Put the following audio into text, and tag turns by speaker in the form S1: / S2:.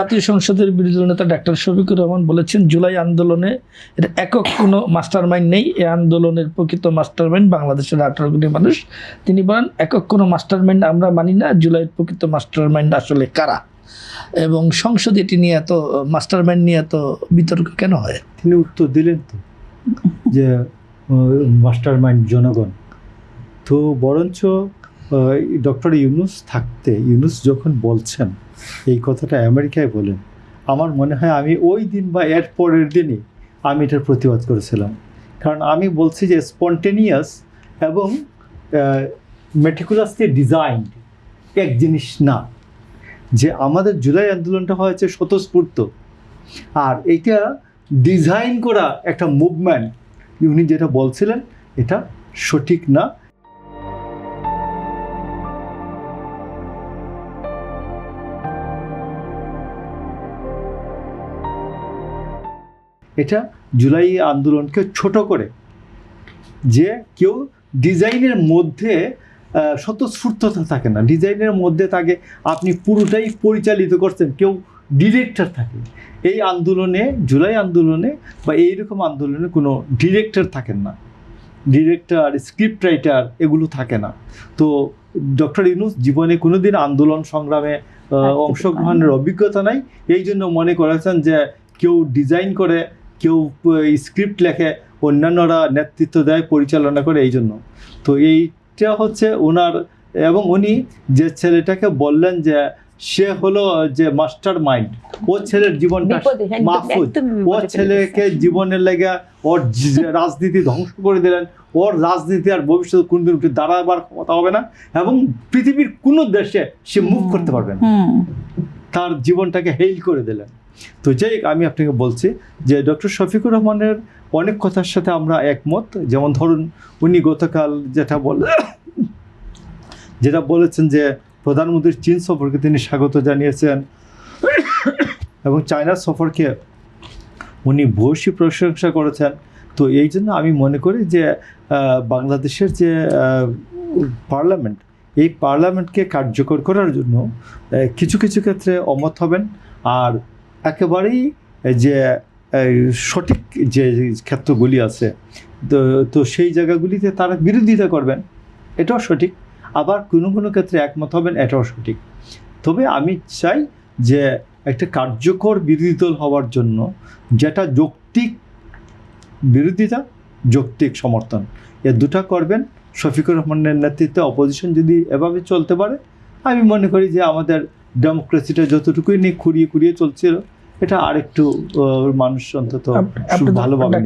S1: জাতীয় সংসদের বিরোধী দল নেতা ডাক্তার শফিকুর রহমান বলেছেন, জুলাই আন্দোলনে এর একক কোনো মাস্টারমাইন্ড নেই। এই আন্দোলনের প্রকৃত মাস্টারমাইন্ড বাংলাদেশের 18 কোটি মানুষ। তিনি বলেন, একক কোনো মাস্টারমাইন্ড আমরা মানি না। জুলাইয়ের প্রকৃত মাস্টারমাইন্ড আসলে কারা, এবং সংসদে এটি নিয়ে এত মাস্টারমাইন্ড নিয়ে এত বিতর্ক কেন হয়?
S2: তিনি উত্তর দিলেন তো যে মাস্টারমাইন্ড জনগণ। তো বরঞ্চ ডক্টর ইউনূস থাকতে, ইউনূস যখন বলছেন এই কথাটা আমেরিকায় বলেন, আমার মনে হয় আমি ওই দিন বা এর পরের দিনই আমি এটার প্রতিবাদ করেছিলাম। কারণ আমি বলছি যে স্পন্টেনিয়াস এবং মেটিকুলাসলি ডিজাইনড এক জিনিস না। যে আমাদের জুলাই আন্দোলনটা হয়েছে স্বতঃস্ফূর্ত, আর এটা ডিজাইন করা একটা মুভমেন্ট, উনি যেটা বলছিলেন এটা সঠিক না। এটা জুলাই আন্দোলনকে ছোট করে, যে কেউ ডিজাইনের মধ্যে স্বতঃস্ফূর্ততা থাকে না, ডিজাইনের মধ্যে থাকে আপনি পুরোটাই পরিচালিত করছেন, কেউ ডিরেক্টর থাকে। এই আন্দোলনে, জুলাই আন্দোলনে বা এইরকম আন্দোলনে কোনো ডিরেক্টর থাকেন না, ডিরেক্টর, স্ক্রিপ্ট রাইটার এগুলো থাকে না। তো ডক্টর ইউনূস জীবনে কোনো দিন আন্দোলন সংগ্রামে অংশগ্রহণের অভিজ্ঞতা নাই, এই জন্য মনে করেছেন যে কেউ ডিজাইন করে, কেউ স্ক্রিপ্ট লেখে, অন্যান্যরা নেতৃত্ব দেয়, পরিচালনা করে, এই জন্য। তো এইটা হচ্ছে ওনার, এবং উনি যে ছেলেটাকে বললেন যে সে হলো যে মাস্টার মাইন্ড, ও ছেলের জীবনটা মাহফুজ, ও ছেলেকে জীবনের লেগে ওর রাজনীতি ধ্বংস করে দিলেন, ওর রাজনীতি আর ভবিষ্যতে কোনদিন উঠে দাঁড়াবার ক্ষমতা হবে না, এবং পৃথিবীর কোনো দেশে সে মুভ করতে পারবে না, তার জীবনটাকে হেইল করে দিলেন। তো যাই আমি আপনাকে বলছি যে ডক্টর শফিকুর রহমানের অনেক কথার সাথে আমরা একমত। যেমন ধরুন, উনি গতকাল যেটা বলেছেন যে প্রধানমন্ত্রীর চীন সফরকে তিনি স্বাগত জানিয়েছেন, এবং চায়নার সফরকে উনি ভূয়সী প্রশংসা করেছেন। তো এই জন্য আমি মনে করি যে বাংলাদেশের যে পার্লামেন্ট, এই পার্লামেন্টকে কার্যকর করার জন্য কিছু কিছু ক্ষেত্রে অমত হবেন, আর একেবারেই যে সঠিক যে ক্ষেত্রগুলি আছে তো সেই জায়গাগুলিতে তারা বিরোধিতা করবেন, এটাও সঠিক। আবার কোনো কোনো ক্ষেত্রে একমত হবেন, এটাও সঠিক। তবে আমি চাই যে একটা কার্যকর বিরোধী দল হওয়ার জন্য যেটা যৌক্তিক বিরোধিতা, যৌক্তিক সমর্থন, এ দুটা করবেন। শফিকুর রহমানের নেতৃত্বে অপোজিশন যদি এভাবে চলতে পারে, আমি মনে করি যে আমাদের ডেমোক্রেসিটা যতটুকুই নিয়ে খুঁড়িয়ে চলছিল, এটা আরেকটু মানুষ অন্তত ভালোভাবে